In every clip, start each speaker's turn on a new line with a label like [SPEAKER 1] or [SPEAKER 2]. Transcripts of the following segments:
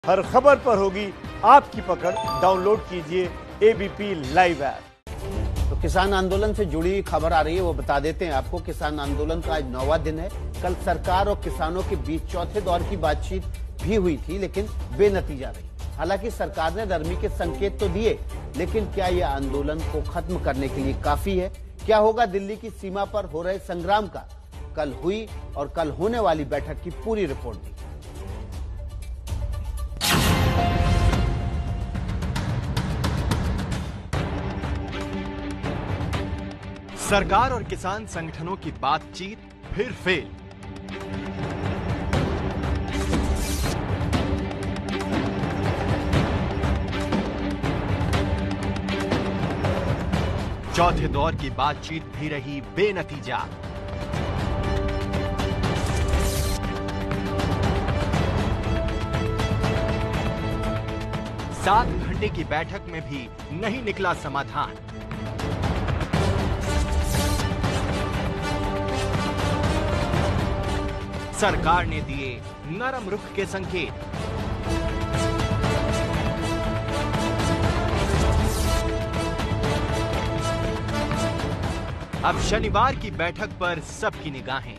[SPEAKER 1] हर खबर पर होगी आपकी पकड़। डाउनलोड कीजिए एबीपी लाइव ऐप।
[SPEAKER 2] तो किसान आंदोलन से जुड़ी खबर आ रही है, वो बता देते हैं आपको। किसान आंदोलन का आज 9वां दिन है। कल सरकार और किसानों के बीच चौथे दौर की बातचीत भी हुई थी, लेकिन बेनतीजा रही। हालांकि सरकार ने नरमी के संकेत तो दिए, लेकिन क्या यह आंदोलन को खत्म करने के लिए काफी है? क्या होगा दिल्ली की सीमा पर हो रहे संग्राम का? कल हुई और कल होने वाली बैठक की पूरी रिपोर्ट दी।
[SPEAKER 3] सरकार और किसान संगठनों की बातचीत फिर फेल। चौथे दौर की बातचीत भी रही बेनतीजा। सात घंटे की बैठक में भी नहीं निकला समाधान। सरकार ने दिए नरम रुख के संकेत। अब शनिवार की बैठक पर सबकी निगाहें।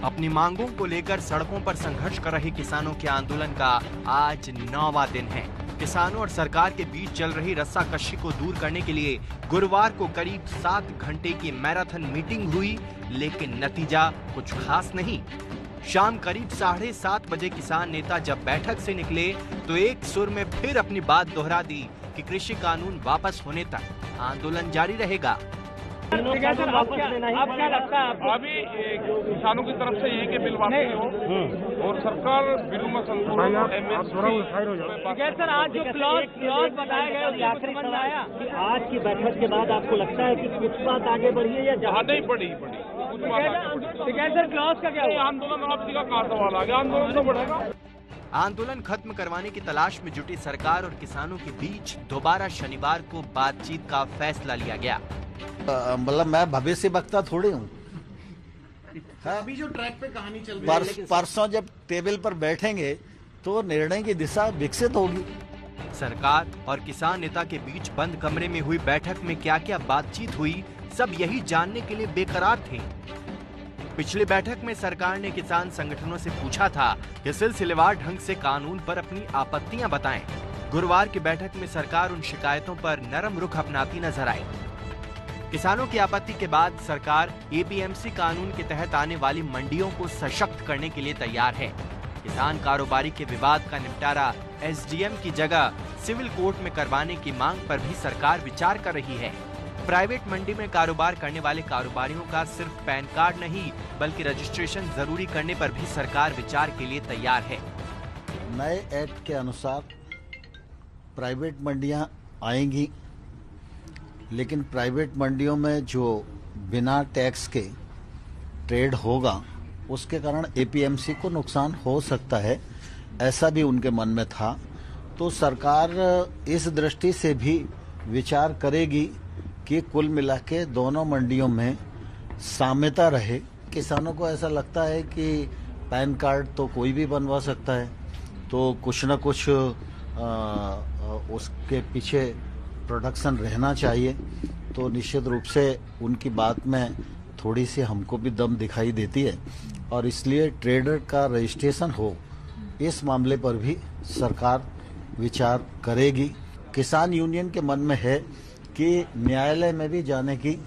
[SPEAKER 3] अपनी मांगों को लेकर सड़कों पर संघर्ष कर रहे किसानों के आंदोलन का आज 9वां दिन है। किसानों और सरकार के बीच चल रही रस्साकशी को दूर करने के लिए गुरुवार को करीब 7 घंटे की मैराथन मीटिंग हुई, लेकिन नतीजा कुछ खास नहीं। शाम करीब 7:30 बजे किसान नेता जब बैठक से निकले तो एक सुर में फिर अपनी बात दोहरा दी कि कृषि कानून वापस होने तक आंदोलन जारी रहेगा।
[SPEAKER 4] आप क्या लगता है अभी किसानों की तरफ से यही कि बिल वापसी हो और सरकार बिलों में संशोधन सर आज जो क्लॉज बताए गए आखिरी में आया कि आज की बैठक के बाद आपको लगता है कि कुछ बात आगे बढ़ी है या जहाँ नहीं बढ़ी सर क्लॉज का क्या आंदोलन वापसी का कहा सवाल आ गया? आंदोलन तो बढ़ेगा।
[SPEAKER 3] आंदोलन खत्म करवाने की तलाश में जुटी सरकार और किसानों के बीच दोबारा शनिवार को बातचीत का फैसला लिया गया।
[SPEAKER 5] मतलब मैं भविष्य वक्ता थोड़ी हूँ।
[SPEAKER 2] अभी जो ट्रैक पे कहानी चल रही है,
[SPEAKER 5] परसों जब टेबल पर बैठेंगे तो निर्णय की दिशा विकसित होगी।
[SPEAKER 3] सरकार और किसान नेता के बीच बंद कमरे में हुई बैठक में क्या क्या बातचीत हुई, सब यही जानने के लिए बेकरार थे। पिछली बैठक में सरकार ने किसान संगठनों से पूछा था कि सिलसिलेवार ढंग से कानून पर अपनी आपत्तियां बताएं। गुरुवार की बैठक में सरकार उन शिकायतों पर नरम रुख अपनाती नजर आई। किसानों की आपत्ति के बाद सरकार एपीएमसी कानून के तहत आने वाली मंडियों को सशक्त करने के लिए तैयार है। किसान कारोबारी के विवाद का निपटारा एसडीएम की जगह सिविल कोर्ट में करवाने की मांग पर भी सरकार विचार कर रही है। प्राइवेट मंडी में कारोबार करने वाले कारोबारियों का सिर्फ पैन कार्ड नहीं बल्कि रजिस्ट्रेशन जरूरी करने पर भी सरकार विचार के लिए तैयार है।
[SPEAKER 5] नए एक्ट के अनुसार प्राइवेट मंडियां आएंगी, लेकिन प्राइवेट मंडियों में जो बिना टैक्स के ट्रेड होगा उसके कारण एपीएमसी को नुकसान हो सकता है, ऐसा भी उनके मन में था। तो सरकार इस दृष्टि से भी विचार करेगी कि कुल मिला के दोनों मंडियों में साम्यता रहे। किसानों को ऐसा लगता है कि पैन कार्ड तो कोई भी बनवा सकता है, तो कुछ न कुछ उसके पीछे प्रोडक्शन रहना चाहिए। तो निश्चित रूप से उनकी बात में थोड़ी सी हमको भी दम दिखाई देती है और इसलिए ट्रेडर का रजिस्ट्रेशन हो, इस मामले पर भी सरकार विचार करेगी। किसान यूनियन के मन में है कि न्यायालय में भी जाने की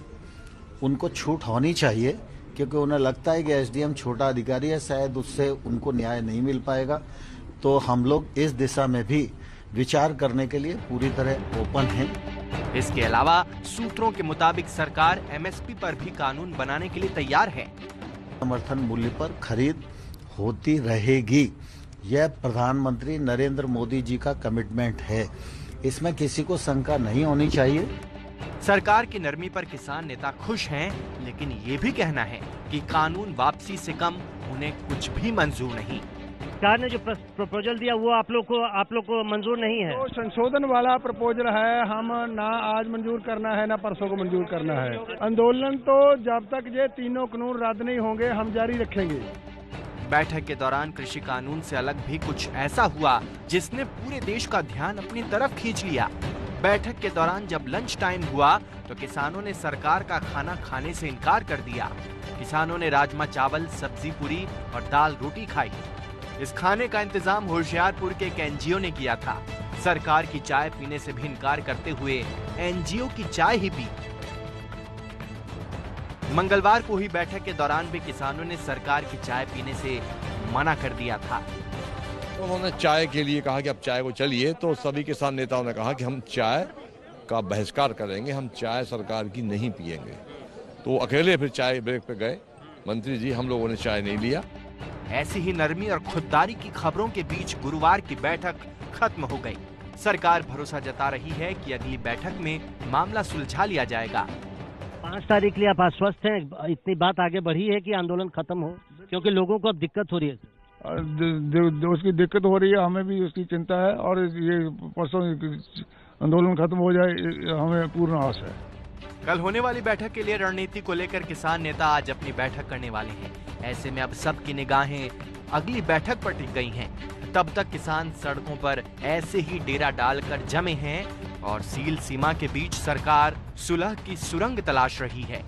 [SPEAKER 5] उनको छूट होनी चाहिए, क्योंकि उन्हें लगता है कि एसडीएम छोटा अधिकारी है, शायद उससे उनको न्याय नहीं मिल पाएगा। तो हम लोग इस दिशा में भी विचार करने के लिए पूरी तरह ओपन हैं।
[SPEAKER 3] इसके अलावा सूत्रों के मुताबिक सरकार एमएसपी पर भी कानून बनाने के लिए तैयार है।
[SPEAKER 5] समर्थन मूल्य पर खरीद होती रहेगी, यह प्रधानमंत्री नरेंद्र मोदी जी का कमिटमेंट है। इसमें किसी को शंका नहीं होनी चाहिए।
[SPEAKER 3] सरकार की नरमी पर किसान नेता खुश हैं, लेकिन ये भी कहना है कि कानून वापसी से कम उन्हें कुछ भी मंजूर नहीं।
[SPEAKER 4] सरकार ने जो प्रपोजल दिया वो आप लोग को मंजूर नहीं है?
[SPEAKER 6] तो संशोधन वाला प्रपोजल है, हम ना आज मंजूर करना है ना परसों को मंजूर करना है। आंदोलन तो जब तक ये तीनों कानून रद्द नहीं होंगे हम जारी रखेंगे।
[SPEAKER 3] बैठक के दौरान कृषि कानून से अलग भी कुछ ऐसा हुआ जिसने पूरे देश का ध्यान अपनी तरफ खींच लिया। बैठक के दौरान जब लंच टाइम हुआ तो किसानों ने सरकार का खाना खाने से इनकार कर दिया। किसानों ने राजमा चावल, सब्जी पूरी और दाल रोटी खाई। इस खाने का इंतजाम होशियारपुर के एक एनजीओ ने किया था। सरकार की चाय पीने से भी इनकार करते हुए एनजीओ की चाय ही पी। मंगलवार को हुई बैठक के दौरान भी किसानों ने सरकार की चाय पीने से मना कर दिया था।
[SPEAKER 7] तो उन्होंने चाय के लिए कहा कि अब चाय को चलिए, तो सभी किसान नेताओं ने कहा कि हम चाय का बहिष्कार करेंगे, हम चाय सरकार की नहीं पिएंगे। तो अकेले फिर चाय ब्रेक पे गए मंत्री जी, हम लोगों ने चाय नहीं लिया।
[SPEAKER 3] ऐसी ही नरमी और खुददारी की खबरों के बीच गुरुवार की बैठक खत्म हो गई। सरकार भरोसा जता रही है कि अगली बैठक में मामला सुलझा लिया जाएगा।
[SPEAKER 8] 5 तारीख के लिए आप आश्वस्त हैं? इतनी बात आगे बढ़ी है कि आंदोलन खत्म हो, क्योंकि लोगों को अब दिक्कत हो रही है।
[SPEAKER 6] उसकी दिक्कत हो रही है, हमें भी उसकी चिंता है और ये परसों आंदोलन खत्म हो जाए, हमें पूर्ण आस है।
[SPEAKER 3] कल होने वाली बैठक के लिए रणनीति को लेकर किसान नेता आज अपनी बैठक करने वाले हैं। ऐसे में अब सबकी निगाहें अगली बैठक पर टिक गई हैं। तब तक किसान सड़कों पर ऐसे ही डेरा डालकर जमे हैं और सील सीमा के बीच सरकार सुलह की सुरंग तलाश रही है।